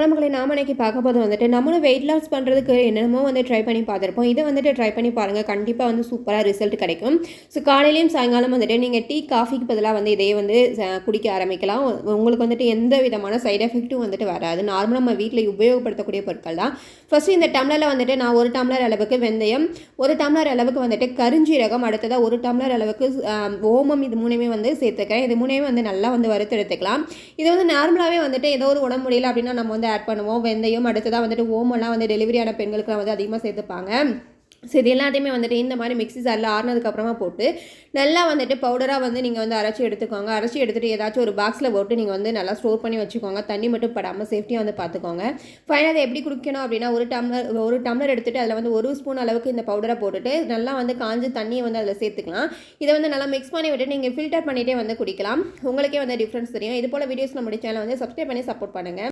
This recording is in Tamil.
நம்மளை நாம இன்னைக்கு பார்க்க போது வந்துட்டு நம்மளும் வெயிட் லாஸ் பண்ணுறதுக்கு என்னென்னமோ வந்து ட்ரை பண்ணி பார்த்துருப்போம். இதை வந்துட்டு ட்ரை பண்ணி பாருங்கள், கண்டிப்பாக வந்து சூப்பராக ரிசல்ட் கிடைக்கும். ஸோ காலையிலையும் சாயங்காலம் வந்துட்டு நீங்கள் டீ காஃபிக்கு பதிலாக வந்து இதையே வந்து குடிக்க ஆரம்பிக்கலாம். உங்களுக்கு வந்துட்டு எந்த விதமான சைட் எஃபெக்ட்டும் வந்துட்டு வராது. நார்மலாக நம்ம வீட்டில் உபயோகப்படுத்தக்கூடிய பொருட்கள் தான். ஃபஸ்ட்டு இந்த டம்ளரில் வந்துட்டு நான் 1 டம்ளர் அளவுக்கு வெந்தயம், 1 டம்ளர் அளவுக்கு வந்துட்டு கருஞ்சீரகம், அடுத்ததாக 1 டம்ளர் அளவுக்கு ஓமம், இது மூணுமே வந்து சேர்த்துக்கிறேன். இது மூணுமே வந்து நல்லா வந்து வறுத்து எடுத்துக்கலாம். இது வந்து நார்மலாகவே வந்துட்டு ஏதோ ஒரு உடம்பு முடியல அப்படின்னா நம்ம வந்து ஆட் பண்ணுவோம். வெந்தயம், அடுத்ததாக வந்துட்டு ஓமெல்லாம் வந்து டெலிவரியான பெண்களுக்குலாம் வந்து அதிகமாக சேர்த்துப்பாங்க. ஸோ இது எல்லாத்தையுமே வந்துட்டு இந்த மாதிரி மிக்ஸி ஜாரில் ஆறுனதுக்கப்புறமா போட்டு நல்லா வந்துட்டு பவுடராக வந்து நீங்கள் வந்து அரைச்சி எடுத்துக்கோங்க. அரைச்சி எடுத்துகிட்டு ஏதாச்சும் ஒரு பாக்ஸில் போட்டு நீங்கள் வந்து நல்லா ஸ்டோர் பண்ணி வச்சுக்கோங்க. தண்ணி மட்டும் படாமல் சேஃப்டியாக வந்து பார்த்துக்கோங்க. ஃபைனலாக அதை எப்படி குடிக்கணும் அப்படின்னா, ஒரு டம்ளர் எடுத்துகிட்டு அதில் வந்து 1 ஸ்பூன் அளவுக்கு இந்த பவுடரை போட்டுட்டு நல்லா வந்து காஞ்ச தண்ணியை வந்து அதில் சேர்த்துக்கலாம். இதை வந்து நல்லா மிக்ஸ் பண்ணி விட்டு நீங்கள் ஃபில்டர் பண்ணிகிட்டே வந்து குடிக்கலாம். உங்களுக்கே வந்து டிஃப்ரென்ஸ் தெரியும். இது போல் வீடியோஸ் நம்மளுடைய சேனலை வந்து சப்ஸ்கிரைப் பண்ணி சப்போர்ட் பண்ணுங்கள்.